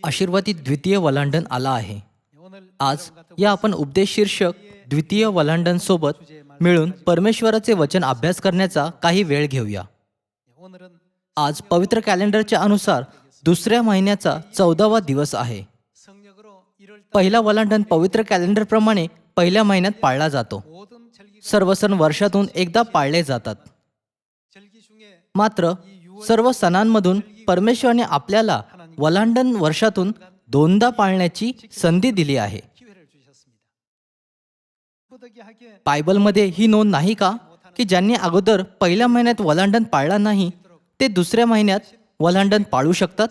आशीर्वादित द्वितीय वलांडण आला आहे. आज या आपण उपदेश शीर्षक द्वितीय वलांडण सोबत मिळून परमेश्वराचे वचन अभ्यास करण्याचा काही वेळ घेऊया. आज पवित्र कॅलेंडरच्या अनुसार दुसऱ्या महिन्याचा 14वा दिवस आहे. पहिला वलांडण पवित्र कॅलेंडरप्रमाणे पहिल्या महिन्यात पाळला जातो. सर्व सण वर्षातून एकदा पाळले जातात. मात्र सर्व सणांमधून परमेश्वराने आपल्याला वलांडण वर्षातून दोनदा पाळण्याची संधी दिली आहे. बायबलमध्ये ही नोंद नाही का की ज्यांनी अगोदर पहिल्या महिन्यात वलांडण पाळला नाही ते दुसऱ्या महिन्यात वलांडण पाळू शकतात?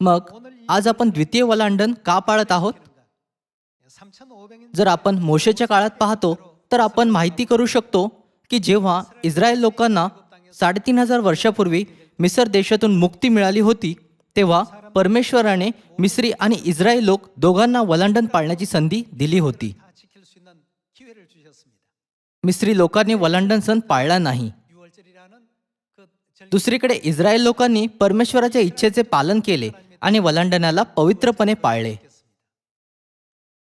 मग आज आपण द्वितीय वलांडण का पाळत आहोत? जर आपण मोशेच्या काळात पाहतो तर आपण माहिती करू शकतो की जेव्हा इस्रायल लोकांना 3500 वर्षापूर्वी मिस्र देशातून मुक्ती मिळाली होती तेव्हा परमेश्वराने मिस्री आणि इस्रायल लोक दोघांना वलांडण पाळण्याची संधी दिली होती. मिस्री लोकांनी वलांडण सण पाळला नाही. दुसरीकडे इस्रायल लोकांनी परमेश्वराच्या इच्छेचे पालन केले आणि वलांडणाला पवित्रपणे पाळले.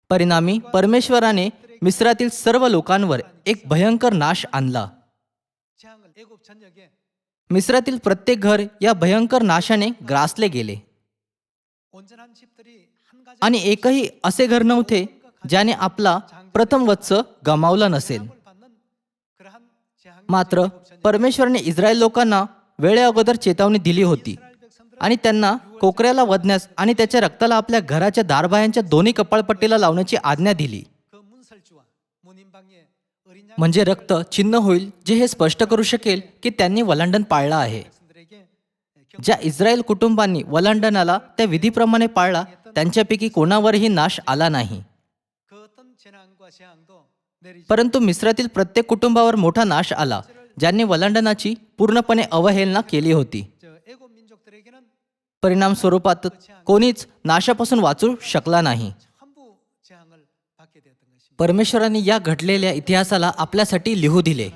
परिणामी परमेश्वराने मिस्रातील सर्व लोकांवर एक भयंकर नाश आणला. मिस्रातील प्रत्येक घर या भयंकर नाशाने ग्रासले गेले आणि एकही असे घर नव्हते ज्याने आपला प्रथम वत्स गमावला नसेल. मात्र परमेश्वराने इस्रायल लोकांना वेळेअगोदर चेतावणी दिली होती आणि त्यांना कोकऱ्याला वधण्यास आणि त्याच्या रक्ताला आपल्या घराच्या दारबाह्यांच्या दोन्ही कपाळपट्टीला लावण्याची आज्ञा दिली. म्हणजे रक्त चिन्ह होईल जे हे स्पष्ट करू शकेल की त्यांनी वलांडण पाळला आहे. ज्या इस्रायल कुटुंबांनी वलांडणाला त्या विधीप्रमाणे पाळला त्यांच्यापैकी कोणावरही नाश आला नाही. परंतु मिस्रातील प्रत्येक कुटुंबावर मोठा नाश आला ज्यांनी वलांडणाची पूर्णपणे अवहेलना केली होती. परिणाम स्वरूपात कोणीच नाशापासून वाचू शकला नाही. परमेश्वराने या घडलेल्या इतिहासाला आपल्यासाठी लिहू दिले.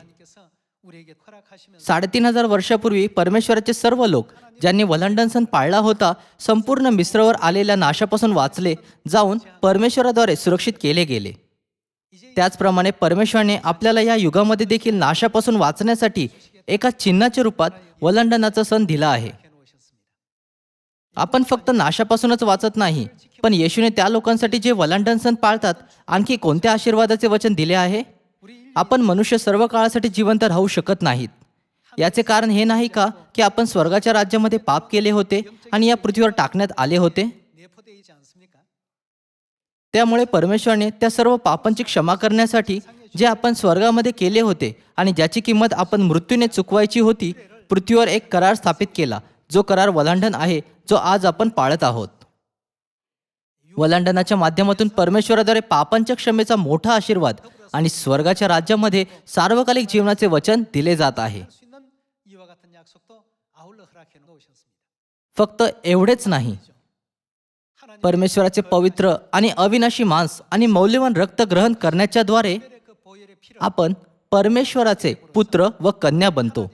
3500 वर्षापूर्वी परमेश्वराचे सर्व लोक ज्यांनी वलांडण सण पाळला होता संपूर्ण मिस्रवर आलेल्या नाशापासून वाचले जाऊन परमेश्वराद्वारे सुरक्षित केले गेले. त्याचप्रमाणे परमेश्वराने आपल्याला या युगामध्ये देखील नाशापासून वाचण्यासाठी एका चिन्हाच्या रूपात वलांडणाचा सण दिला आहे. आपण फक्त नाशापासूनच वाचत नाही पण येशूने त्या लोकांसाठी जे वलांडण सण पाळतात आणखी कोणत्या आशीर्वादाचे वचन दिले आहे? आपण मनुष्य सर्व काळासाठी जिवंत राहू शकत नाहीत. याचे कारण हे नाही का की आपण स्वर्गाच्या राज्यामध्ये पाप केले होते आणि या पृथ्वीवर टाकण्यात आले होते? त्यामुळे परमेश्वराने त्या सर्व पापांची क्षमा करण्यासाठी जे आपण स्वर्गामध्ये केले होते आणि ज्याची किंमत आपण मृत्यूने चुकवायची होती पृथ्वीवर एक करार स्थापित केला जो करार वलांडण आहे जो आज आपण पाळत आहोत. वलांडणाच्या माध्यमातून परमेश्वराद्वारे पापांच्या क्षमेचा मोठा आशीर्वाद आणि स्वर्गाच्या राज्यामध्ये सार्वकालिक जीवनाचे वचन दिले जात आहे. फक्त एवढेच नाही, परमेश्वराचे पवित्र आणि अविनाशी मांस आणि मौल्यवान रक्त ग्रहण करण्याच्या द्वारे आपण परमेश्वराचे पुत्र व कन्या बनतो.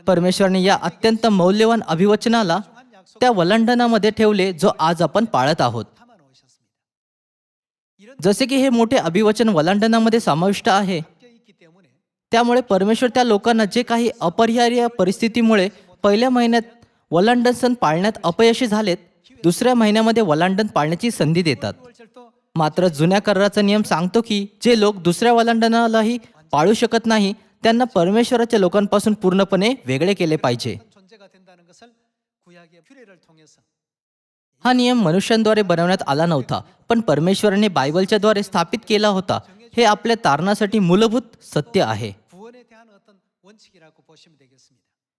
परमेश्वराने या अत्यंत मौल्यवान अभिवचनाला त्या वलांडणामध्ये ठेवले जो आज आपण पाळत आहोत. जसे की हे मोठे अभिवचन वलांडणामध्ये समाविष्ट आहे त्यामुळे परमेश्वर त्या लोकांना जे काही अपरिहार्य परिस्थितीमुळे पहिल्या महिन्यात वलांडण सण पाळण्यात अपयशी झालेत दुसऱ्या महिन्यामध्ये वलांडण पाळण्याची संधी देतात. मात्र जुन्या कराराचा नियम सांगतो की जे लोक दुसऱ्या वलांडणालाही पाळू शकत नाही त्यांना परमेश्वराच्या लोकांपासून पूर्णपणे वेगळे केले पाहिजे. हा नियम मनुष्यांद्वारे बनवण्यात आला नव्हता पण परमेश्वराने बायबलच्या द्वारे स्थापित केला होता. हे आपल्या तारणासाठी मूलभूत सत्य आहे.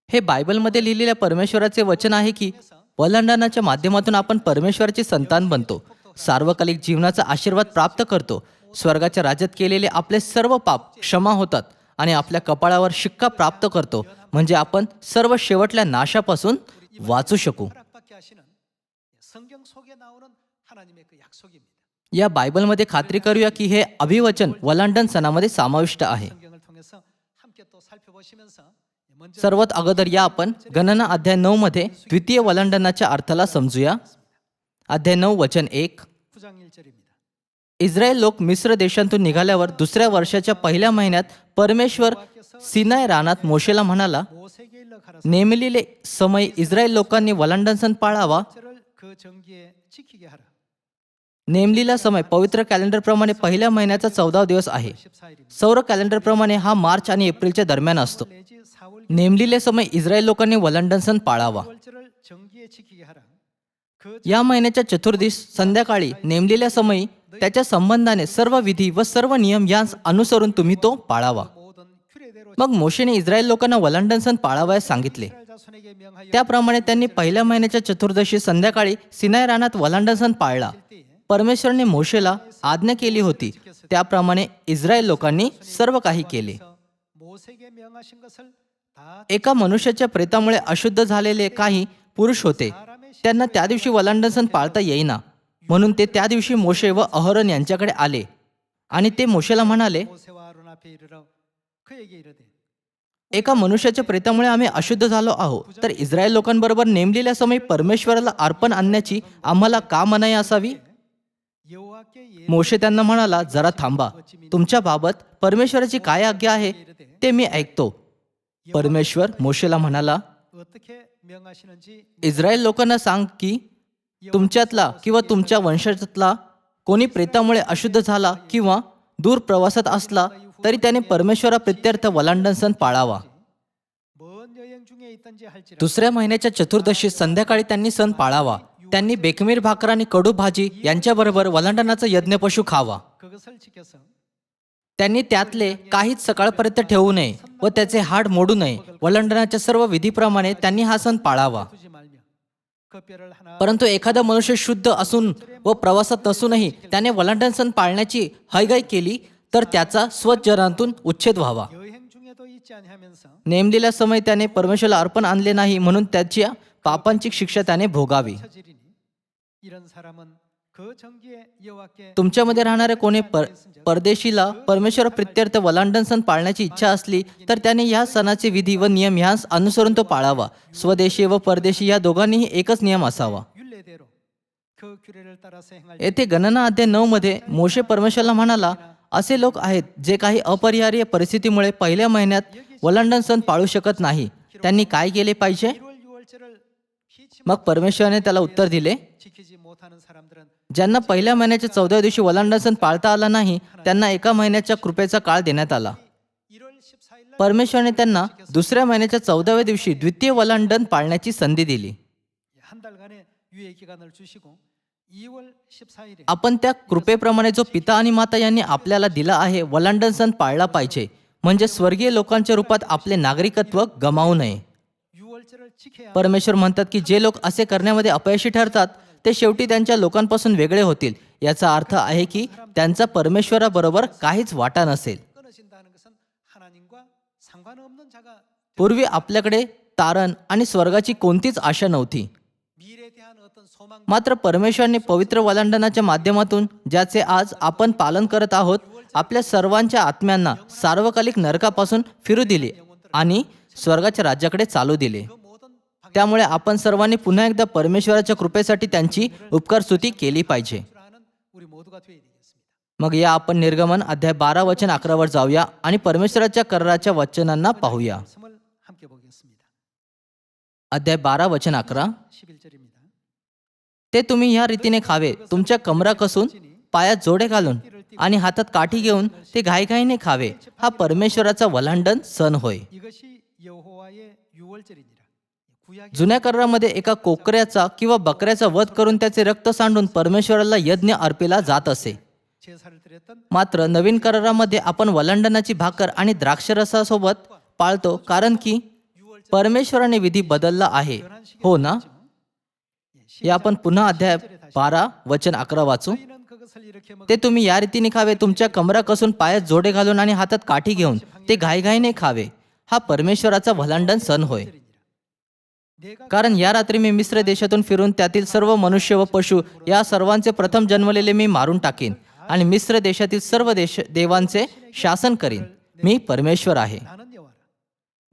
हे बायबलमध्ये लिहिलेल्या परमेश्वराचे वचन आहे की वलांडणाच्या माध्यमातून आपण परमेश्वराचे संतान बनतो, सार्वकालिक जीवनाचा आशीर्वाद प्राप्त करतो, स्वर्गाच्या राज्यात केलेले आपले सर्व पाप क्षमा होतात आणि आपल्या कपाळावर शिक्का प्राप्त करतो म्हणजे आपण सर्व शेवटल्या नाशापासून वाचू शकू. या बायबलमध्ये खात्री करूया की हे अभिवचन वलांडण सणामध्ये समाविष्ट आहे. सर्वात अगोदर या आपण गणना अध्याय 9 मध्ये द्वितीय वलांडनाच्या अर्थाला समजूया. अध्याय 9 वचन 1. 9장 1절입니다. इस्रायल लोक मिस्र देशातून निघाल्यावर दुसऱ्या वर्षाच्या पहिल्या महिन्यात परमेश्वर सिनाय रानात मोशेला म्हणाला, 모세에게 일러 가라사 नेमलेले समय इस्रायल लोकांनी वलांडन सण पाळावा. 절을 그 정기에 지키게 하라. नेमलेला समय पवित्र कॅलेंडरप्रमाणे पहिल्या महिन्याचा 14 दिवस आहे. 14일입니다. सौर कॅलेंडरप्रमाणे हा मार्च आणि एप्रिलच्या दरम्यान असतो. 내지 4월 नेमलेले समय इस्रायल लोकांनी वलांडन सण पाळावा. 6월절을 정기에 지키게 하라. 그 या महिन्याच्या चतुर्दिस संध्याकाळी नेमलेल्या समयी त्याच्या संबंधाने सर्व विधी व सर्व नियम यांस अनुसरून तुम्ही तो पाळावा. 모든 규례대로 मग मोशेने इस्रायल लोकांना वलांडन सण पाळावयास सांगितले. 이스라엘 자손에게 명하여 त्याप्रमाणे त्यांनी पहिल्या महिन्याच्या चतुर्दशी संध्याकाळी सिनाय रानात वलांडन सण पाळला. परमेश्वरने मोशेला आज्ञा केली होती त्याप्रमाणे इस्रायल लोकांनी सर्व काही केले. 모세에게 명하신 것을 다 एका मनुष्याच्या प्रेतामुळे अशुद्ध झालेले काही पुरुष होते. त्यांना त्या दिवशी वलांडन सण पाळता येईना. म्हणून ते त्या दिवशी मोशे व अहरोन यांच्याकडे आले आणि ते मोशेला म्हणाले, 모세와 아론 앞에 이르러 그에게 이르되 एका मनुष्याच्या प्रेतामुळे आम्ही अशुद्ध झालो आहोत, तर इस्रायल लोकांबरोबर नेमलेल्या समयी परमेश्वराला अर्पण आणण्याची आम्हाला का मनाई असावी. 여호와께 예 मोशे त्यांना म्हणाला, जरा थांबा, तुमच्या बाबत परमेश्वराची काय आज्ञा आहे ते मी ऐकतो. परमेश्वर मोशेला म्हणाला, 어떻게 명하시는지 इस्रायल लोकांना सांग की तुमच्यातला किंवा तुमच्या वंशातला कोणी प्रेतामुळे अशुद्ध झाला किंवा दूर प्रवासात असला तरी त्याने परमेश्वराप्रित्यर्थ वलांडन सण पाळावा. 먼 여행 중에 있든지 할지라 दुसऱ्या महिन्याच्या चतुर्दशी संध्याकाळी त्यांनी सण पाळावा. त्यांनी बेखमीर भाकर आणि कडू भाजी यांच्याबरोबर वलांडनाचा यज्ञपशू खावा. 그것을 지켜서 त्यांनी त्यातले काहीच सकाळपर्यंत ठेवू नये व त्याचे हाड मोडू नये. वलांडनाच्या सर्व विधीप्रमाणे त्यांनी हा सण पाळावा. 두지 말며 그 뼈를 하나 परंतु एखादा मनुष्य शुद्ध असून व प्रवासात नसूनही त्याने वलांडन सण पाळण्याची हयगय केली तर त्याचा स्वजनातून उच्छेद व्हावा. 여행 중에도 잊지 아니하면서 नेमलेल्या समय त्याने परमेश्वराला अर्पण आणले नाही म्हणून त्याच्या पापांची शिक्षा त्याने भोगावी. 처지리니 이런 사람은 그 정기에 여호와께 तुमच्यामध्ये राहणाऱ्या कोणी परदेशीला परमेश्वर प्रित्यर्थ वलांडन सण पाळण्याची इच्छा असली तर त्याने या सणाचे विधी व नियम ह्यास अनुसरून तो पाळावा. स्वदेशी व परदेशी या दोघांनीही एकच नियम असावा. 율례대로 그 규례를 따라서 행할 येथे गणना अध्याय 9 मध्ये मोशे परमेश्वराला म्हणाला, असे लोक आहेत जे काही अपरिहार्य परिस्थितीमुळे पहिल्या महिन्यात वलांडन सण पाळू शकत नाही. त्यांनी काय केले पाहिजे. 1월 6월절을 피치 मग परमेश्वराने त्याला उत्तर दिले, 지키지 못하는 사람들은 ज्यांना पहिल्या महिन्याच्या 14व्या दिवशी वलांडन सण पाळता आला नाही त्यांना एका महिन्याच्या कृपेचा काळ देण्यात आला. 1월 14일 날 परमेश्वराने त्यांना दुसऱ्या महिन्याच्या 14व्या दिवशी द्वितीय वलांडन पाळण्याची संधी दिली. 한 달간의 유예 기간을 주시고 2월 14일에 आपण त्या कृपेप्रमाणे जो पिता आणि माता यांनी आपल्याला दिला आहे वलांडन सण पाळला पाहिजे. म्हणजे स्वर्गीय लोकांच्या रूपात आपले नागरिकत्व गमावू नये. 6월절을 지켜야 परमेश्वर म्हणतात की जे लोक असे करण्यामध्ये अपयशी ठरतात ते शेवटी त्यांच्या लोकांपासून वेगळे होतील. याचा अर्थ आहे की त्यांचा परमेश्वराबरोबर काहीच वाटा नसेल. 끊어진다는 것은 하나님과 상관없는 자가 पूर्वी आपल्याकडे तारण आणि स्वर्गाची कोणतीच आशा नव्हती. 미래에 대한 어떤 소망 मात्र परमेश्वराने पवित्र वलांडनाच्या माध्यमातून ज्याचे आज आपण पालन करत आहोत आपल्या सर्वांच्या आत्म्यांना सार्वकालिक नरकापासून फिरू दिले आणि स्वर्गाच्या राज्याकडे चालू दिले. 그 모든 त्यामुळे आपण सर्वांनी पुन्हा एकदा परमेश्वराच्या कृपेसाठी त्यांची उपकारस्तुती केली पाहिजे. 방출하는 우리 모두가 되어야 되겠습니다. मग या आपण निर्गमन अध्याय 12 वचन 11 वर जाऊया आणि परमेश्वराच्या कराराच्या वचनांना पाहूया. 말씀을 함께 보겠습니다. अध्याय 12 वचन 11. 11절입니다. ते तुम्ही या रीतीने खावे, तुमच्या कमरा कसून पायात जोडे घालून आणि हातात काठी घेऊन ते घाईघाईने खावे. हा परमेश्वराचा वलांडन सण होय. 이것이 여호와의 유월절이니라. 구약의 जुन्या करारामध्ये एका कोकऱ्याचा किंवा बकऱ्याचा वध करून त्याचे रक्त सांडून परमेश्वराला यज्ञ अर्पेला जात असे. 제사를 드렸던 मात्र नवीन करारामध्ये आपण वलांडनाची भाकर आणि द्राक्षरसासोबत पाळतो कारण की परमेश्वराने विधी बदलला आहे. हो ना. या आपण पुन्हा अध्याय 12 वचन 11 वाचू. 너희는 그것을 이렇게 먹 ते तुम्ही या रीतीने खावे, तुमच्या कमरा कसून पायात जोडे घालून आणि हातात काठी घेऊन ते घाईघाईने खावे. हा परमेश्वराचा वलांडन सण होय. 내가 कारण या रात्री मी मिस्र देशातून फिरून त्यातील सर्व मनुष्य व पशु या सर्वांचे प्रथम जन्मलेले मी मारून टाकीन आणि मिस्र देशातील सर्व देवांचे शासन करीन. मी परमेश्वर आहे. 나는 여호와라.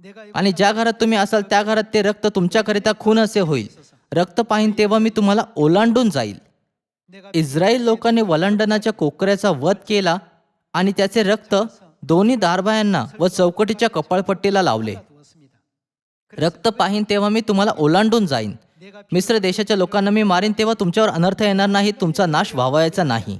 내가 आणि ज्या घरात तुम्ही असाल त्या घरात ते रक्त तुमच्याकरिता खून असे होईल. रक्त पाहीन तेव्हा मी तुम्हाला ओलांडून जाईल. 내가 इस्रायल लोकांनी वलांडणाच्या कोकऱ्याचा वध केला आणि त्याचे रक्त दोन्ही दारबायांना व चौकटीच्या कपाळपट्टीला लावले. 두었습니다. रक्त पाहीन तेव्हा मी तुम्हाला ओलांडून जाईन. 내가 मिस्र देशाच्या लोकांना मी मारीन तेव्हा तुमच्यावर अनर्थ येणार नाही, तुमचा नाश व्हावायचा नाही.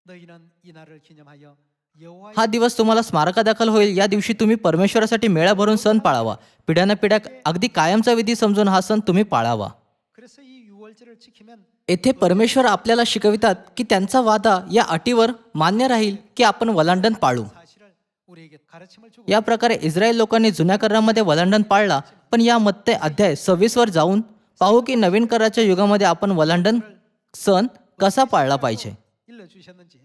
너희는 이 날을 기념하여 여호와의 हा दिवस तुम्हाला स्मारकादाखल होईल. या दिवशी तुम्ही परमेश्वरासाठी मेळा भरून सण पाळावा. पिढ्यानपिढ्या अगदी कायमचा विधी समजून हा सण तुम्ही पाळावा. 그래서 이 유월절을 지키면 येथे परमेश्वर आपल्याला शिकवितात की त्यांचा वादा या अटीवर मान्य राहील की आपण वलांडण पाळू. 사실을 우리에게 가르침을 주고 या प्रकारे इस्रायल लोकांनी जुन्या करारामध्ये वलांडण पाळला, पण यामध्ये अध्याय 26 वर जाऊन पाहू की नवीन कराराच्या युगामध्ये आपण वलांडण सण कसा पाळला पाहिजे. 일러 주셨는지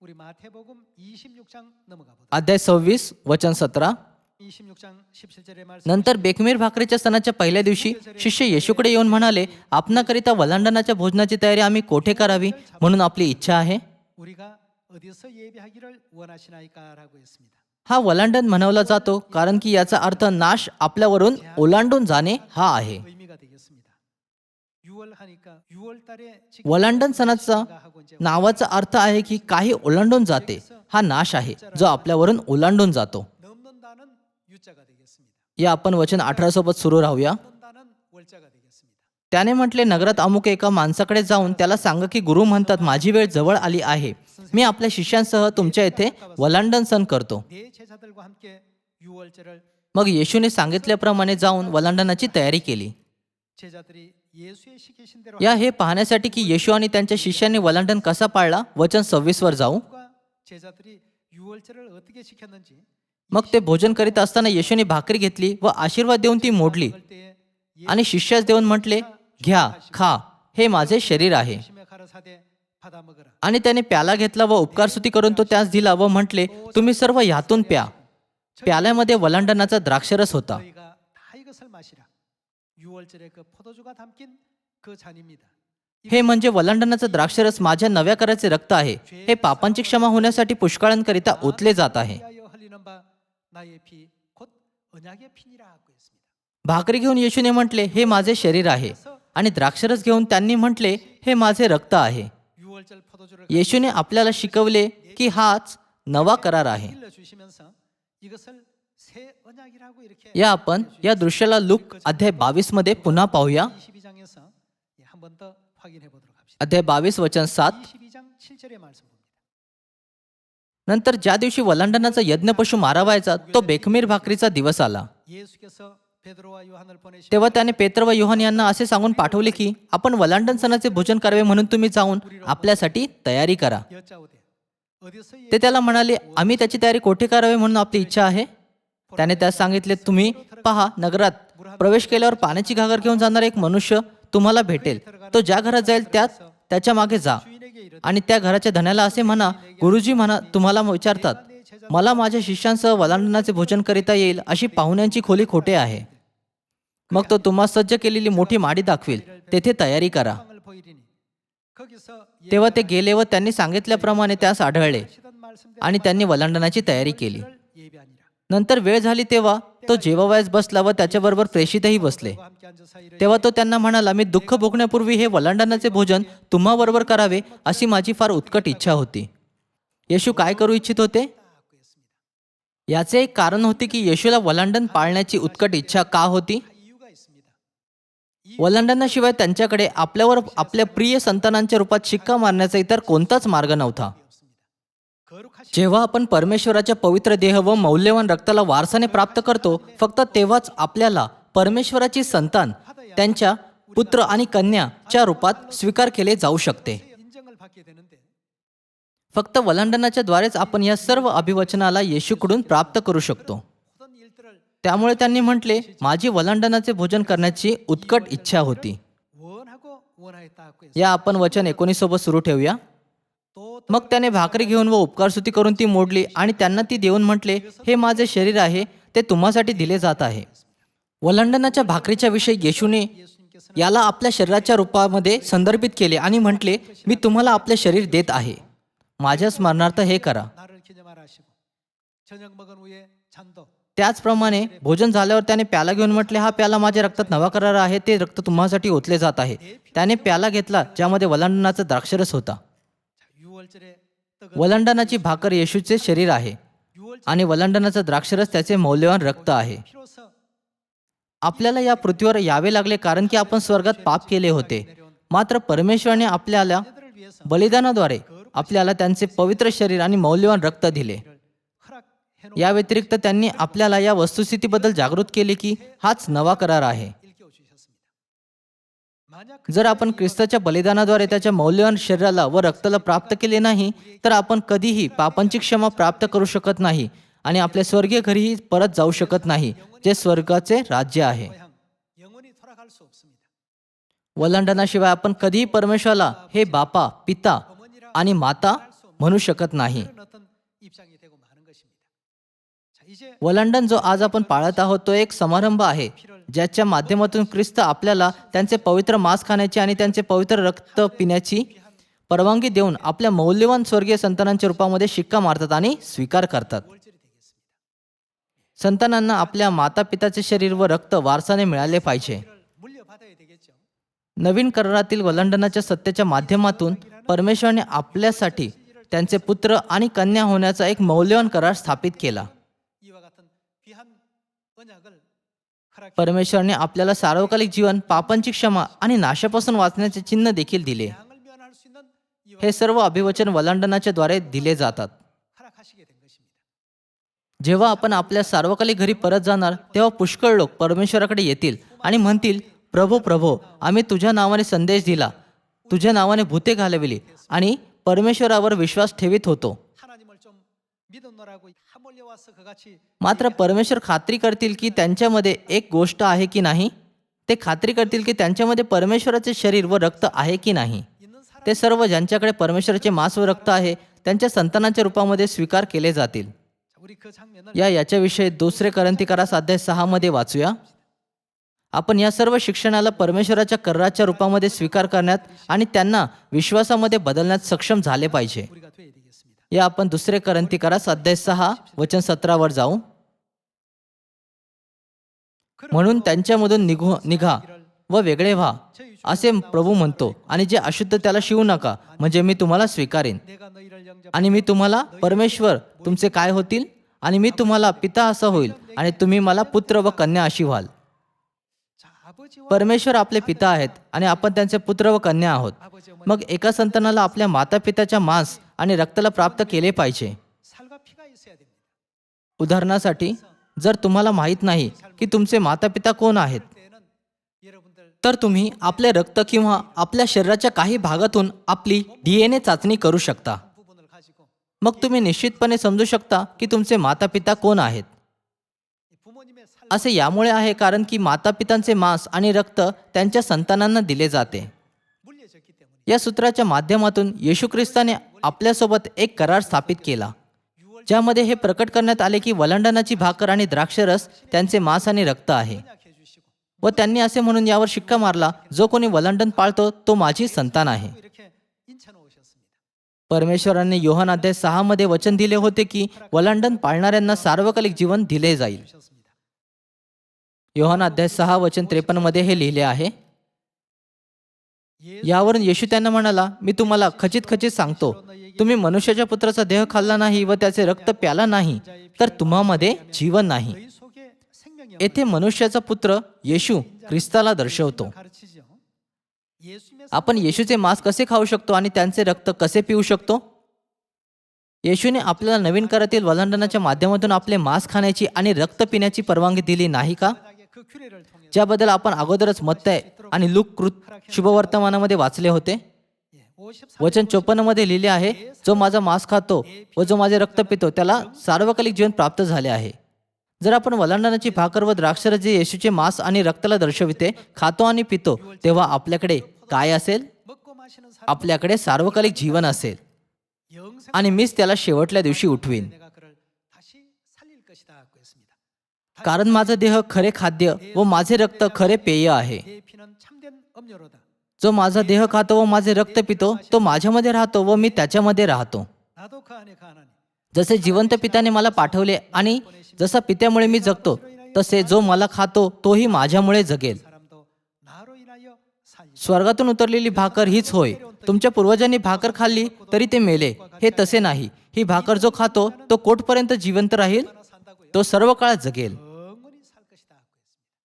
우리 마태복음 26장 넘어가 보도록. अध्याय 26 वचन 17. 26장 17절의 말씀. नंतर बेखमीर भाकरीच्या सणाच्या पहिल्या दिवशी शिष्य येशूकडे येऊन म्हणाले, आपणाकरिता वलांडणाच्या भोजनाची तयारी आम्ही कोठे करावी, म्हणून आपली इच्छा आहे. 우리가 어디서 예배하기를 원하시나이까라고 했습니다. हा वलांडण म्हणवला जातो कारण की याचा अर्थ नाश आपल्यावरून ओलांडून जाणे हा आहे. 의미가 되겠습니다. 6월 하니까 6월 달에 वलांडण सणाचा 하고 이제 नावाचा अर्थ आहे की काही ओलांडून जाते. हा नाश आहे जो आपल्यावरून ओलांडून जातो. 넘는다는 유자가 되겠습니다. या आपण वचन 18 सोबत सुरू राहूया. 넘는다는 월자가 되겠습니다. त्याने म्हटले, नगरात अमुक एका माणसाकडे जाऊन त्याला सांगा की गुरु म्हणतात, माझी वेळ जवळ आली आहे. मी आपल्या शिष्यांसह तुमच्या येथे वलांडण सण करतो. 내 제자들과 함께 6월절을 मग येशूने सांगितल्याप्रमाणे जाऊन वलांडणाची तयारी केली. 제자들이 예수의 시키신 대로 या हे पाहण्यासाठी की येशू आणि त्यांच्या शिष्यांनी वलांडण कसा पाळला, वचन 26 वर जाऊ. 과 제자들이 6월절을 어떻게 지켰는지 मग ते भोजन करीत असताना येशूने भाकरी घेतली व आशीर्वाद देऊन ती मोडली 먹을 때에 आणि शिष्यास देऊन म्हटले, घ्या, खा, हे माझे शरीर आहे. 예수님의 가라사대 받아 먹으라. आणि त्याने प्याला घेतला व उपकारस्तुती करून तो त्यास दिला व म्हटले, तुम्ही सर्व ह्यातून प्या. प्याल्यामध्ये वलांडणाचा द्राक्षरस होता. 너희가 다 이것을 마시라. 6월절에 그 포도주가 담긴 그 잔입니다. हे म्हणजे वलांडणाचा द्राक्षरस माझ्या नव्या कराचे रक्त आहे. हे पापांची क्षमा होण्यासाठी पुष्कळांकरिता ओतले जात आहे. 위하여 흘리는 바 나의 피 곧 언약의 피니라고 했습니다. भाकरी घेऊन येशूने म्हटले, हे माझे शरीर आहे. आणि द्राक्षरस घेऊन त्यांनी म्हटले, हे माझे रक्त आहे. 6월절 포도주를 येशूने आपल्याला शिकवले की हाच नवा करार आहे. 일러 주시면서 이것을 새 언약이라고 이렇게 या आपण या दृश्याला लूक अध्याय 22 मध्ये पुन्हा पाहूया. 22장에서 한 번 더 확인해 보도록 합시다. अध्याय 22 वचन 7. 22장 7절의 말씀 봅니다. नंतर ज्या दिवशी वलांडणाचा यज्ञ पशु मारावायचा तो बेखमीर भाकरीचा दिवस आला. 예수께서 베드로와 요한을 보내시고 तेव्हा त्याने पेत्र व योहान यांना असे सांगून पाठवले की आपण वलांडण सणाचे भोजन करावे म्हणून तुम्ही जाऊन आपल्यासाठी तयारी करा. 여짜오되 어디서 ते त्याला म्हणाले, आम्ही त्याची तयारी कोठे करावी म्हणून आपली इच्छा आहे. त्याने त्यास सांगितले, तुम्ही पहा, नगरात प्रवेश केल्यावर पाण्याची घागर घेऊन जाणारा एक मनुष्य तुम्हाला भेटेल. तो ज्या घरात जाईल त्याच्या मागे जा 주인에게 이르되 आणि त्या घराच्या धन्याला असे म्हणा, गुरुजी म्हणा तुम्हाला विचारतात, मला माझ्या शिष्यांसह वलांडणाचे भोजन करिता येईल अशी पाहुण्यांची खोली कोठे आहे. मग तो तुम्हा सज्ज केलेली मोठी माडी दाखवेल, तेथे तयारी करा. 방을 보이리니 거기서 तेव्हा ते गेले व त्यांनी सांगितल्याप्रमाणे त्यास आढळले 예시던 말씀대로 आणि त्यांनी वलांडणाची तयारी केली. 예배하니라. नंतर वेळ झाली तेव्हा तो जेवावयास बसला व त्याच्याबरोबर प्रेषितही बसले. 과 함께 앉아서 이르되 तेव्हा तो त्यांना म्हणाला, मी दुःख भोगण्यापूर्वी हे वलांडणाचे भोजन तुम्हाबरोबर करावे अशी माझी फार उत्कट इच्छा होती. येशू काय करू इच्छित होते? 하고 했습니다. याचे एक कारण होते की येशूला वलांडण पाळण्याची उत्कट इच्छा का होती. 이유가 있습니다. वलांडणाशिवाय त्यांच्याकडे आपल्यावर आपल्या प्रिय संतानांच्या रूपात शिक्का मारण्याचा इतर कोणताच मार्ग नव्हता. 거룩하신 जेव्हा आपण परमेश्वराच्या पवित्र देह व मौल्यवान रक्ताला वारसाने प्राप्त करतो, फक्त तेव्हाच आपल्याला परमेश्वराची संतान त्यांच्या पुत्र आणि कन्याच्या रूपात स्वीकार केले जाऊ शकते. 인정을 받게 되는데 फक्त वलांडणाच्या द्वारेच आपण या सर्व अभिवचनाला येशूकडून प्राप्त करू शकतो. 모든 일들을 त्यामुळे त्यांनी म्हटले, माझी वलांडणाचे भोजन करण्याची उत्कट इच्छा होती. 원하고 원하였다고 했습니다. या आपण वचन 19 सोबत सुरू ठेवूया. 또 मग त्याने भाकरी घेऊन व उपकारस्तुती करून ती मोडली आणि त्यांना ती देऊन म्हटले, हे माझे शरीर आहे, ते तुम्हासाठी दिले जात आहे. वलांडणाच्या भाकरीच्या विषयी येशूने 예수님께서는 याला आपल्या शरीराच्या रूपामध्ये संदर्भित केले आणि म्हटले, मी तुम्हाला आपले शरीर देत आहे, माझ्या स्मरणार्थ हे करा. 나를 기념하라 하시고 저녁 먹은 후에 잔도 त्याचप्रमाणे भोजन झाल्यावर त्याने प्याला घेऊन म्हटले, हा प्याला माझ्या रक्तात नवा करार आहे, ते रक्त तुम्हासाठी ओतले जात आहे. त्याने प्याला घेतला ज्यामध्ये वलांडणाचा द्राक्षरस होता. 자, 6월절에 वलांडणाची भाकर येशूचे शरीर आहे आणि वलांडणाचा द्राक्षरस त्याचे मौल्यवान रक्त आहे. 피로서 आपल्याला या पृथ्वीवर यावे लागले कारण की आपण स्वर्गात पाप केले होते. मात्र परमेश्वराने आपल्याला 그들을 위해서 बलिदानाद्वारे आपल्याला त्यांचे पवित्र शरीर आणि मौल्यवान रक्त दिले. 허락해 놓은 या व्यतिरिक्त त्यांनी आपल्याला या वस्तुस्थितीबद्दल जागृत केले की हाच नवा करार आहे. 일깨워 주셨습니다. 만약 जर आपण ख्रिस्ताच्या बलिदानाद्वारे त्याच्या मौल्यवान शरीराला व रक्ताला प्राप्त केले नाही तर आपण कधीही पापांची क्षमा प्राप्त करू शकत नाही आणि आपल्या स्वर्गीय घरीही परत जाऊ शकत नाही, जे स्वर्गाचे राज्य आहे. 고향 영원히 돌아갈 수 없습니다. वलांडणाशिवाय आपण कधीही परमेश्वराला हे बापा, पिता आणि माता म्हणू शकत नाही. 그런 어떤 입장이 되고 마는 것입니다. 자, 이제 वलांडण जो आज आपण पाळत आहोत तो एक समारंभ आहे ज्याच्या माध्यमातून ख्रिस्त आपल्याला त्यांचे पवित्र मांस खाण्याची आणि त्यांचे पवित्र रक्त पिण्याची परवानगी देऊन आपल्या मौल्यवान स्वर्गीय संतानांच्या रूपामध्ये शिक्का मारतात आणि स्वीकार करतात. 5월절이 되겠습니다. संतानांना आपल्या माता पिताचे शरीर व रक्त वारसाने मिळाले पाहिजे. 이를 물려받아야 되겠죠. नवीन करारातील वलांडणाच्या सत्याच्या माध्यमातून परमेश्वराने आपल्यासाठी त्यांचे पुत्र आणि कन्या होण्याचा एक मौल्यवान करार स्थापित केला. 이와 같은 귀한 언약을 허락해 परमेश्वराने आपल्याला सार्वकालिक जीवन, पापांची क्षमा आणि नाशापासून वाचण्याचे चिन्ह देखील दिले. 양을 면할 수 있는 이와 हे सर्व अभिवचन वलांडणाच्या द्वारे दिले जातात. 허락하시게 된 것입니다. जेव्हा आपण आपल्या सार्वकालिक घरी परत जाणार तेव्हा पुष्कळ लोक परमेश्वराकडे येतील आणि म्हणतील, प्रभो प्रभो, आम्ही तुझ्या नावाने संदेश दिला, तुझ्या नावाने भूते घालविली आणि परमेश्वरावर विश्वास ठेवित होतो. 하나님을 좀 믿었노라고 다 몰려와서 그같이 मात्र परमेश्वर खात्री करतील की त्यांच्यामध्ये एक गोष्ट आहे की नाही. ते खात्री करतील की त्यांच्यामध्ये परमेश्वराचे शरीर व रक्त आहे की नाही. 있는 사람 ते सर्व ज्यांच्याकडे परमेश्वराचे मांस व रक्त आहे त्यांच्या संतानाच्या रूपामध्ये स्वीकार केले जातील. 자, 우리 그 장면을 याच्याविषयी 2 कोरिन्थिकास अध्याय 6 मध्ये वाचूया. आपण या सर्व शिक्षणाला परमेश्वराच्या कराराच्या रूपामध्ये स्वीकार करण्यात आणि त्यांना विश्वासामध्ये बदलण्यात सक्षम झाले पाहिजे. 우리가 되어야 되겠습니다. या आपण 2 कोरिन्थिकास अध्याय 6 वचन 17 वर जाऊ. म्हणून त्यांच्यामधून निघा व वेगळे व्हा असे प्रभू म्हणतो आणि जे अशुद्ध त्याला शिवू नका, म्हणजे मी तुम्हाला स्वीकारेन 내가 너희를 영접 आणि मी तुम्हाला परमेश्वर तुमचे काय होतील आणि मी तुम्हाला पिता असं होईल आणि तुम्ही मला पुत्र व कन्या अशी व्हाल. 자, 아버지와 परमेश्वर आपले पिता आहेत आणि आपण त्यांचे पुत्र व कन्या आहोत. 아버지 어머니 मग एका संतानाला आपल्या माता पिताच्या मांस आणि रक्ताला प्राप्त केले पाहिजे. 살과 피가 있어야 됩니다. उदाहरणासाठी जर तुम्हाला माहीत नाही की तुमचे माता पिता कोण आहेत 때는 여러분들 तर तुम्ही आपले रक्त किंवा आपल्या शरीराच्या काही भागातून आपली DNA चाचणी करू शकता. 부분을 가지고 मग तुम्ही निश्चितपणे समजू शकता की तुमचे माता पिता कोण आहेत. 이 부모님의 살 असे यामुळे आहे कारण की माता पितांचे मांस आणि रक्त त्यांच्या संतानांना दिले जाते. 물려졌기 때문에 या सूत्राच्या माध्यमातून येशू ख्रिस्ताने आपल्यासोबत एक करार स्थापित केला ज्यामध्ये हे प्रकट करण्यात आले की वलांडणाची भाकर आणि द्राक्षरस त्यांचे मांस आणि रक्त आहे. 언약해 주시고 व त्यांनी असे म्हणून यावर शिक्का मारला, जो कोणी वलांडण पाळतो तो माझी संतान आहे. 이렇게 인쳐 놓으셨습니다. परमेश्वराने योहान अध्याय 6 मध्ये वचन दिले होते की वलांडण पाळणाऱ्यांना सार्वकालिक जीवन दिले जाईल. 주셨습니다. योहान अध्याय 6 वचन 53 मध्ये हे लिहिले आहे. 예 यावरून येशू त्यांना म्हणाला, मी तुम्हाला खचित खचित सांगतो, तुम्ही मनुष्याच्या पुत्राचा देह खाल्ला नाही व त्याचे रक्त प्याला नाही तर तुम्हामध्ये जीवन नाही. 너희 속에 생명이 येथे मनुष्याचा पुत्र येशू ख्रिस्ताला दर्शवतो. 가르치죠. 예수님의 आपण येशूचे मांस कसे खाऊ शकतो आणि त्यांचे रक्त कसे पिऊ शकतो? येशूने आपल्याला नवीन करारातील वलांडणाच्या माध्यमातून आपले मांस खाण्याची आणि रक्त पिण्याची परवानगी दिली नाही का? 만약에 그 규례를 통해 ज्याबद्दल आपण अगोदरच मत्तय आणि लूक कृत शुभवर्तमानामध्ये वाचले होते. 54 वचन 54 मध्ये लिहिले आहे, जो माझा मांस खातो व जो माझे रक्त पितो त्याला सार्वकालिक जीवन प्राप्त झाले आहे. जर आपण वलांडणाची भाकर व द्राक्षरस जे येशूचे मांस आणि रक्ताला दर्शविते खातो आणि पितो तेव्हा आपल्याकडे काय असेल? 먹고 마시는 사람 आपल्याकडे सार्वकालिक जीवन असेल 영생 आणि मीच त्याला शेवटल्या दिवशी उठवीन. 내가 그를 다시 살릴 것이다 하고 했습니다. कारण माझा देह खरे खाद्य व माझे रक्त खरे पेय आहे. 내 피는 참된 음료로다. जो माझा देह खातो व माझे रक्त पितो तो माझ्यामध्ये राहतो व मी त्याच्यामध्ये राहतो. 나도 그 안에 그 하나님. जसे जिवंत पित्याने मला पाठवले आणि जसा पित्यामुळे मी जगतो तसे जो मला खातो तोही माझ्यामुळे जगेल. 사람도 나로 인하여 사니. स्वर्गातून उतरलेली भाकर हीच होय. तुमच्या पूर्वजांनी भाकर खाल्ली तरी ते मेले. हे तसे नाही. ही भाकर जो खातो तो कोटपर्यंत जिवंत राहील, 산다고요. तो सर्व काळ जगेल. 영원히 살 것이다 하고 했습니다.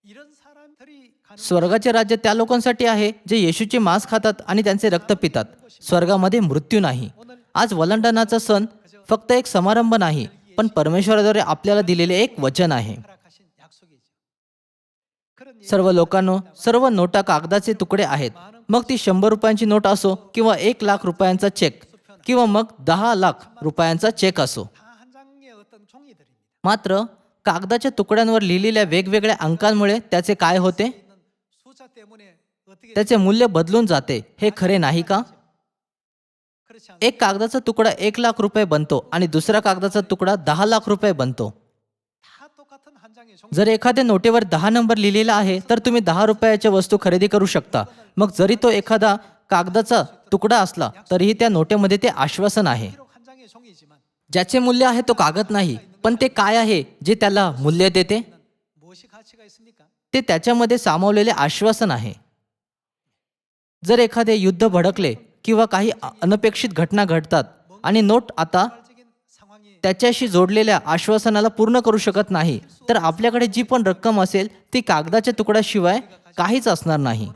이런 사람들이 가는 स्वर्गाचे राज्य त्या लोकांसाठी आहे जे येशूचे मांस खातात आणि त्यांचे रक्त पितात. स्वर्गामध्ये मृत्यू नाही. आज वलांडणाचा सण फक्त एक समारंभ नाही, पण परमेश्वराद्वारे आपल्याला दिलेले एक वचन आहे. 허락하신 약속이죠. 그런 सर्व लोकांनो, सर्व नोटा कागदाचे तुकडे आहेत. मग ती 100 रुपयांची नोट असो किंवा 1,00,000 रुपयांचा चेक किंवा मग 10,00,000 रुपयांचा चेक असो. 다 한 장의 어떤 종이들입니다. मात्र कागदाच्या तुकड्यांवर लिहिलेल्या वेगवेगळ्या अंकांमुळे त्याचे काय होते? 있는 숫자 때문에 어떻게 त्याचे मूल्य बदलून जाते. हे खरे नाही का? 그렇지 않습니까? एक कागदाचा तुकडा 1,00,000 रुपये बनतो आणि दुसरा कागदाचा तुकडा 10,00,000 रुपये बनतो. 다 똑같은 한 장의 종이 जर एखाद्या नोटेवर 10 नंबर लिहिलेला आहे तर तुम्ही 10 रुपयाच्या वस्तू खरेदी करू शकता. मग जरी तो एखादा कागदाचा तुकडा असला तरीही त्या नोटेमध्ये ते आश्वासन आहे. 비록 한 장의 종이지만 ज्याचे मूल्य आहे तो कागद नाही, पण ते काय आहे जे त्याला मूल्य देते? 무엇이 가치가 있습니까? ते त्याच्यामध्ये सामावलेले आश्वासन आहे. जर एखादे युद्ध भडकले किंवा काही अनपेक्षित घटना घडतात आणि नोट आता 적인 상황이 त्याच्याशी जोडलेल्या आश्वासनाला पूर्ण करू शकत नाही, तर आपल्याकडे जी पण रक्कम असेल ती कागदाच्या तुकड्याशिवाय काहीच असणार नाही.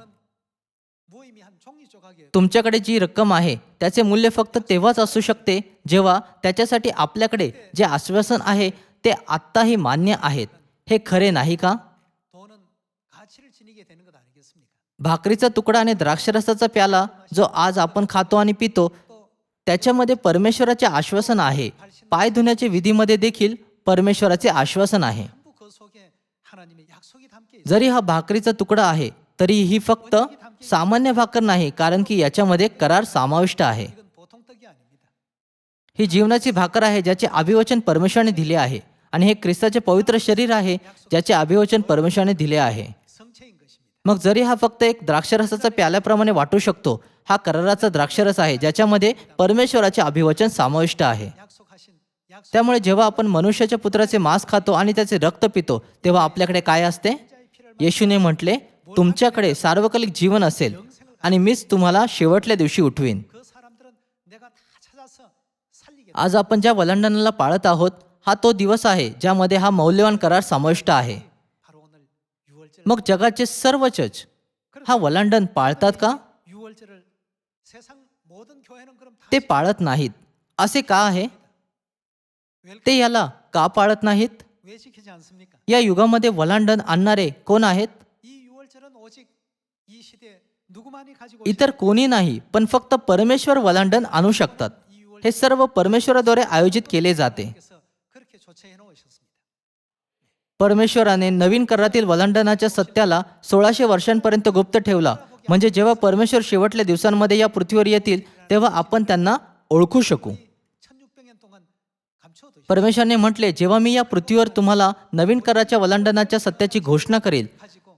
무의미한 종이 조각이에요. तुमच्याकडे जी रक्कम आहे त्याचे मूल्य फक्त तेव्हाच असू शकते जेव्हा त्याच्यासाठी आपल्याकडे जे आश्वासन आहे ते आत्ताही मान्य आहेत. हे खरे नाही का? 돈은 가치를 지니게 되는 것 아니겠습니까? भाकरीचा तुकडा आणि द्राक्षरसाचा प्याला जो आज आपण खातो आणि पितो त्याच्यामध्ये परमेश्वराचे आश्वासन आहे. पाय धुण्याच्या विधीमध्ये देखील परमेश्वराचे आश्वासन आहे. 전부 그 속에 하나님의 약속이 담겨 있어요. जरी हा भाकरीचा तुकडा आहे तरी ही फक्त सामान्य भाकर नाही, कारण की याच्यामध्ये करार समाविष्ट आहे. 이건 보통 떡이 아닙니다. ही जीवनाची भाकर आहे ज्याचे अभिवचन परमेश्वराने दिले आहे आणि हे ख्रिस्ताचे पवित्र शरीर आहे ज्याचे अभिवचन परमेश्वराने दिले आहे. 성체인 것입니다. मग जरी हा फक्त एक द्राक्षरसाचा प्याल्याप्रमाणे वाटू शकतो, हा कराराचा द्राक्षरस आहे ज्याच्यामध्ये परमेश्वराचे अभिवचन समाविष्ट आहे. 약속하신 약속 त्यामुळे जेव्हा आपण मनुष्याच्या पुत्राचे मांस खातो आणि त्याचे रक्त पितो तेव्हा आपल्याकडे काय असते? येशूने म्हटले, तुमच्याकडे सार्वकालिक जीवन असेल आणि मीच तुम्हाला शेवटल्या दिवशी उठवीन. 그 사람들은 내가 다 찾아서 살리겠다. आज आपण ज्या वलांडणाला पाळत आहोत हा तो दिवस आहे ज्यामध्ये हा मौल्यवान करार समाविष्ट आहे. 바로 오늘 6월절 मग जगाचे सर्व चर्च हा वलांडण पाळतात का? 6월절을 세상 모든 교회는 그럼 다 ते पाळत नाहीत. असे का आहे? ते याला का पाळत नाहीत? 왜 지키지 않습니까? या युगामध्ये वलांडण आणणारे कोण आहेत? 이 6월절은 오직 이 시대 누구만이 가지고 इतर कोणी नाही, पण फक्त परमेश्वर वलांडण आणू शकतात. हे सर्व परमेश्वराद्वारे आयोजित केले जाते. 께서 그렇게 조처해 놓으셨습니다. परमेश्वराने नवीन करारातील वलांडणाच्या सत्याला 1600 वर्षांपर्यंत गुप्त ठेवला, म्हणजे जेव्हा परमेश्वर शेवटल्या दिवसांमध्ये या पृथ्वीवर येतील तेव्हा आपण त्यांना ओळखू शकू. 1600년 동안 감춰두셨습니다. परमेश्वराने म्हटले, जेव्हा मी या पृथ्वीवर तुम्हाला नवीन कराराच्या वलांडणाच्या सत्याची घोषणा करेल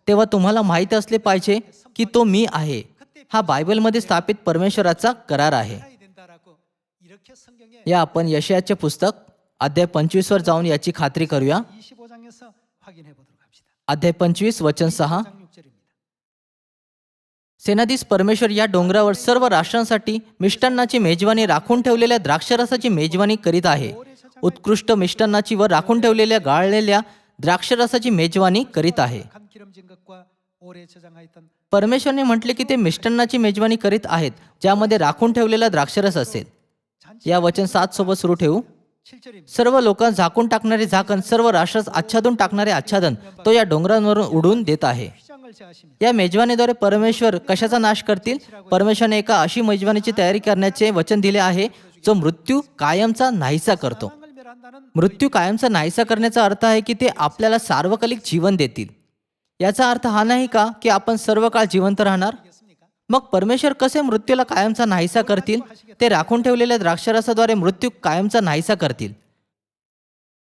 तेव्हा तुम्हाला माहीत असले पाहिजे की तो मी आहे. हा बायबलमध्ये स्थापित परमेश्वराचा करार आहे. 해야 된다라고 이렇게 성경에 या आपण यशायाचे पुस्तक अध्याय 25 वर जाऊन याची खात्री करूया. 25장에서 확인해 보도록 합시다. अध्याय 25 वचन 6. 6장 6절입니다. सेनाधीश परमेश्वर या डोंगरावर सर्व राष्ट्रांसाठी मिष्टान्नाची मेजवानी राखून ठेवलेल्या द्राक्षरसाची मेजवानी करीत आहे. उत्कृष्ट मिष्टान्नाची व राखून ठेवलेल्या गाळलेल्या द्राक्षरसाची मेजवानी करीत आहे. 감 기름진 것과 오래 저장하였던 परमेश्वरने म्हटले की ते मिष्टान्नाची मेजवानी करीत आहेत ज्यामध्ये राखून ठेवलेला द्राक्षरस असेल. या वचन 7 सोबत सुरू ठेवू. 7절입니다. सर्व लोकांना झाकून टाकणारे झाकण, सर्व राष्ट्रास आच्छादून टाकणारे आच्छादन तो या डोंगरांवरून उडून देत आहे. 휘장을 제하시며 या मेजवानीद्वारे परमेश्वर कशाचा नाश करतील? परमेश्वराने एका अशी मेजवानीची तयारी करण्याचे वचन दिले आहे जो मृत्यू कायमचा नाहीसा करतो. 사망을 멸한다는 मृत्यू कायमचा नाहीसा करण्याचा अर्थ आहे की ते आपल्याला सार्वकालिक जीवन देतील. याचा अर्थ हा नाही का की आपण सर्व काळ जिवंत राहणार? 겠습니까? मग परमेश्वर कसे मृत्यूला कायमचा नाहीसा करतील? ते राखून ठेवलेल्या द्राक्षरसाद्वारे मृत्यू कायमचा नाहीसा करतील.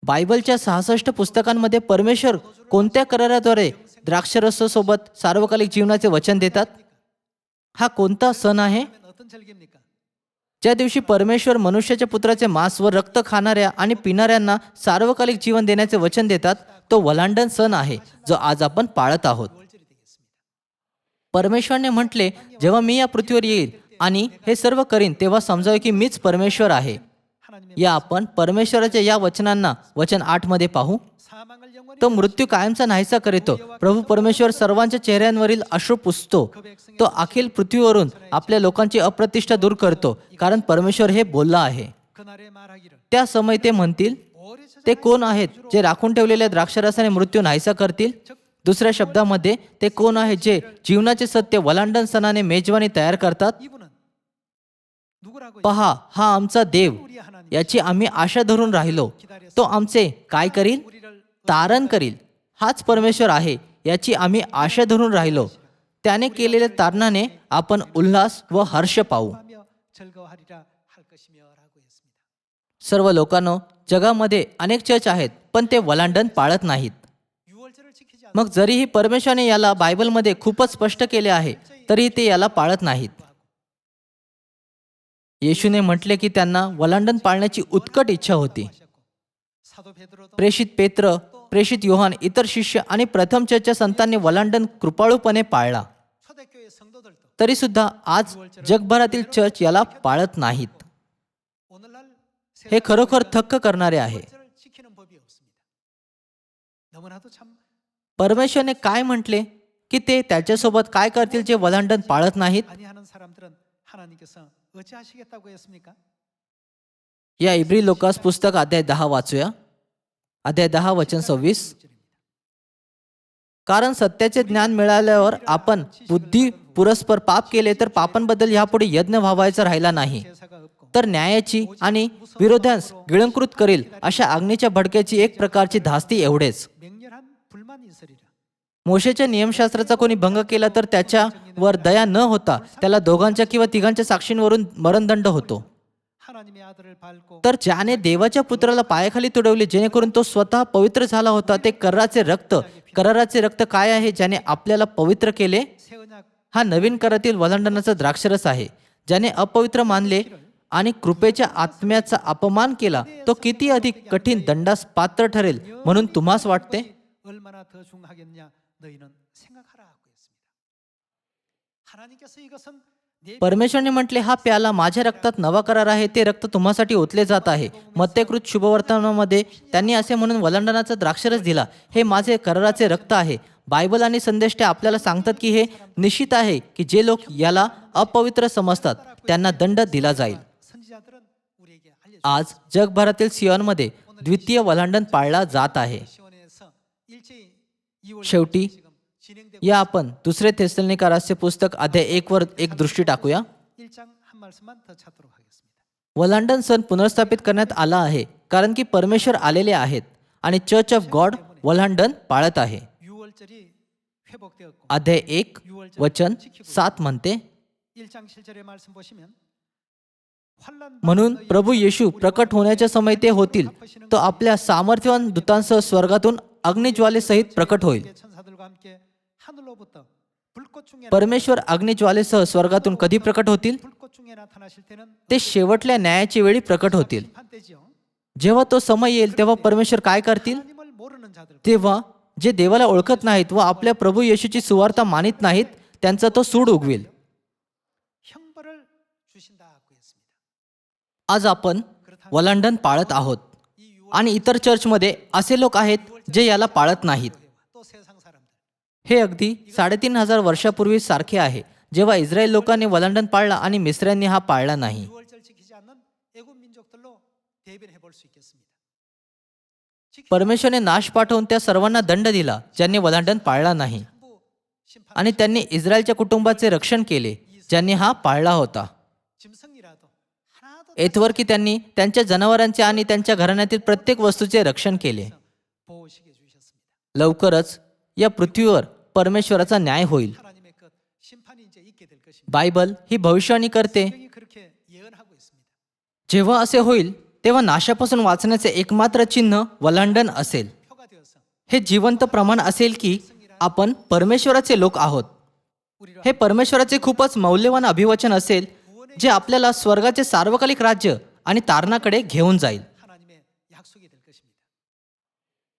बायबलच्या 66 पुस्तकांमध्ये परमेश्वर कोणत्या कराराद्वारे द्राक्षरसासोबत सार्वकालिक जीवनाचे वचन देतात? हा कोणता सण आहे? 어떤 절기입니까? ज्या दिवशी परमेश्वर मनुष्याच्या पुत्राचे मांस व रक्त खाणाऱ्या आणि पिणाऱ्यांना सार्वकालिक जीवन देण्याचे वचन देतात, तो वलांडण सण आहे जो आज आपण पाळत आहोत. परमेश्वरने म्हटले, जेव्हा मी या पृथ्वीवर येईल आणि हे सर्व करीन तेव्हा समजावे की मीच परमेश्वर आहे. या आपण परमेश्वराच्या या वचनांना वचन 8 मध्ये पाहू. 사망을 영원히 तो मृत्यू कायमचा नाहीसा करीतो. प्रभू परमेश्वर सर्वांच्या चेहऱ्यांवरील अश्रू पुसतो. तो अखिल पृथ्वीवरून आपल्या लोकांची अप्रतिष्ठा दूर करतो, कारण परमेश्वर हे बोलला आहे. 그날에 말하기를 त्या समय ते म्हणतील, ते कोण आहेत जे राखून ठेवलेल्या द्राक्षरसाने मृत्यू नाहीसा करतील? दुसऱ्या शब्दामध्ये, ते कोण आहेत जे जीवनाचे सत्य वलांडण सणाने मेजवानी तयार करतात? 이분은 누구라고 पहा, हा आमचा देव, 우리 하나님 याची आम्ही आशा धरून राहिलो. तो आमचे काय करील? 우리를 तारण करील. हाच परमेश्वर आहे, याची आम्ही आशा धरून राहिलो. त्याने केलेल्या तारणाने आपण उल्हास व हर्ष पाहू. 하며 즐거워하리라 할 것이며라고 했습니다. सर्व लोकांनो, जगामध्ये अनेक चर्च आहेत, पण ते वलांडण पाळत नाहीत. 유월절을 지키지 않는 मग जरीही परमेश्वराने याला बायबलमध्ये खूपच स्पष्ट केले आहे, तरी ते याला पाळत नाहीत. येशूने म्हटले की त्यांना वलांडण पाळण्याची उत्कट इच्छा होती. 사도 베드로도 प्रेषित पेत्र, प्रेषित योहान, इतर शिष्य आणि प्रथम चर्चच्या संतांनी वलांडण कृपाळूपणे पाळला. 초대교회 성도들도 तरी सुद्धा आज जगभरातील चर्च याला पाळत नाहीत. 오늘날 हे खरोखर थक्क करणारे आहे. 유월절을 지키는 법이 없습니다. 너무나도 참 परमेश्वरने काय म्हटले की ते त्याच्यासोबत काय करतील जे वलांडण पाळत नाहीत? 아니하는 사람들은 하나님께서 어찌하시겠다고 했습니까? या इब्री लोकास पुस्तक अध्याय 10 वाचूया. अध्याय 10 वचन 26. कारण सत्याचे ज्ञान मिळाल्यावर आपण बुद्धी पुरस्पर पाप केले तर पापांबद्दल यापुढे यज्ञ व्हावायचा राहिला नाही, 제사가 없고 तर न्यायाची आणि विरोधांस गिळंकृत करील अशा अग्नीच्या भडक्याची एक प्रकारची धास्ती एवढेच. 맹렬한 불만이 있으리라. मोशेच्या नियमशास्त्राचा कोणी भंग केला तर त्याच्यावर दया न होता त्याला दोघांच्या किंवा तिघांच्या साक्षींवरून मरणदंड होतो. 하나님의 아들을 밟고 तर ज्याने देवाच्या पुत्राला पायाखाली तुडवले जेणेकरून तो स्वतः पवित्र झाला होता, ते कराराचे रक्त काय आहे ज्याने आपल्याला पवित्र केले? 새 언약 हा नवीन करारातील वलांडणाचा द्राक्षरस आहे. ज्याने अपवित्र मानले आणि कृपेच्या आत्म्याचा अपमान केला, तो किती अधिक कठीण दंडास पात्र ठरेल म्हणून तुम्हास वाटते? 얼마나 더 중하겠냐 너희는 생각하라 하고 했습니다. 하나님께서 이것은 내 परमेश्वरने म्हटले, हा प्याला माझ्या रक्तात नवा करार आहे, ते रक्त तुम्हासाठी ओतले जात आहे. मत्तेकृत शुभवर्तमानामध्ये त्यांनी असे म्हणून वलांडणाचा द्राक्षरस दिला, हे माझे कराराचे रक्त आहे. बायबल आणि संदेष्टे आपल्याला सांगतात की हे निश्चित आहे की जे लोक याला अपवित्र समजतात त्यांना दंड दिला जाईल. 선지자들은 우리에게 알려주셨습니다. आज जगभरातील सियोनमध्ये द्वितीय वलांडण पाळला जात आहे. 시온에서 일제히 2월 शेवटी 지금 진행되고 या आपण दुसरे थेसलोनिकरासचे पुस्तक अध्याय 1 वर एक दृष्टी टाकूया. 1장 한 말씀만 더 찾도록 하겠습니다. वलांडण सण पुनर्स्थापित करण्यात आला आहे कारण की परमेश्वर आलेले आहेत आणि चर्च ऑफ गॉड वलांडण पाळत आहे. 6월절이 회복되었고 अध्याय 1 वचन 7 म्हणते, 1장 7절의 말씀 보시면 환란 म्हणून प्रभू येशू प्रकट होण्याच्या समय ते होतील, तो आपल्या सामर्थ्यवान दूतांसह स्वर्गातून अग्निज्वालेसहित प्रकट होईल. 천사들과 함께 하늘로부터 불꽃 중에 परमेश्वर अग्निज्वालेसह स्वर्गातून कधी प्रकट होतील? 불꽃 중에 나타나실 때는 ते शेवटल्या न्यायाची वेळी प्रकट होतील. 판때지요. जेव्हा तो समय येईल तेव्हा परमेश्वर काय करतील? 하나님을 모르는 자들 तेव्हा जे देवाला ओळखत नाहीत व आपल्या प्रभू येशूची सुवार्ता मानित नाहीत त्यांचा तो सूड उगवेल. 형벌을 주신다고 했습니다. आज आपण वलांडण पाळत आहोत आणि इतर चर्चमध्ये असे लोक आहेत जे याला पाळत नाहीत. 또 세상 사람들 हे अगदी 3,500 वर्षापूर्वी सारखे आहे, जेव्हा इस्रायल लोकांनी वलांडण पाळला आणि मिस्रांनी हा पाळला नाही. 6월절 지키지 않는 애굽 민족들로 대변해 볼 수 있겠습니다. परमेश्वरने नाश पाठवून त्या सर्वांना दंड दिला ज्यांनी वलांडण पाळला नाही, 전부 심판 आणि त्यांनी इस्रायलच्या कुटुंबाचे रक्षण केले ज्यांनी हा पाळला होता. 짐승이라도 하나도 येथवर की त्यांनी त्यांच्या जनावरांचे आणि त्यांच्या घराण्यातील प्रत्येक वस्तूचे रक्षण केले. 보호시켜 주셨습니다. लवकरच या पृथ्वीवर परमेश्वराचा न्याय होईल. 하나님의 그 심판이 이제 있게 될 것입니다. बायबल ही भविष्यवाणी करते, 성경이 그렇게 예언하고 있습니다. जेव्हा असे होईल तेव्हा नाशापासून वाचण्याचे एकमात्र चिन्ह वलांडण असेल. 표가 되어서 हे जिवंत प्रमाण असेल की आपण परमेश्वराचे लोक आहोत. 우리로 हे परमेश्वराचे खूपच मौल्यवान अभिवचन असेल जे आपल्याला स्वर्गाचे सार्वकालिक राज्य आणि तारणाकडे घेऊन जाईल. 하나님의 약속이 될 것입니다.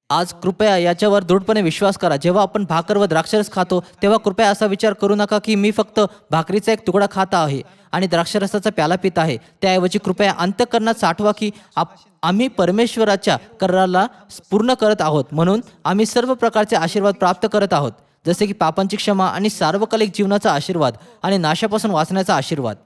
आज कृपया याच्यावर दृढपणे विश्वास करा. जेव्हा आपण भाकर व द्राक्षरस खातो तेव्हा कृपया असा विचार करू नका की मी फक्त भाकरीचा एक तुकडा खात आहे आणि द्राक्षरसाचा प्याला पित आहे. त्याऐवजी कृपया अंतःकरणात साठवा की आम्ही परमेश्वराच्या कराराला पूर्ण करत आहोत, म्हणून आम्ही सर्व प्रकारचे आशीर्वाद प्राप्त करत आहोत, जसे की पापांची क्षमा आणि सार्वकालिक जीवनाचा आशीर्वाद आणि नाशापासून वाचण्याचा आशीर्वाद.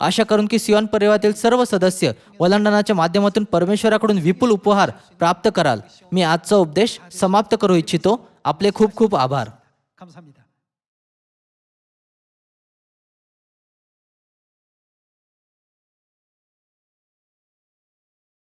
आशा करून की सियोन परिवारातील सर्व सदस्य वलांडनाच्या माध्यमातून परमेश्वराकडून विपुल उपहार प्राप्त कराल. मी आजचा उपदेश समाप्त करू इच्छितो. आपले खूप खूप आभार. 감사합니다.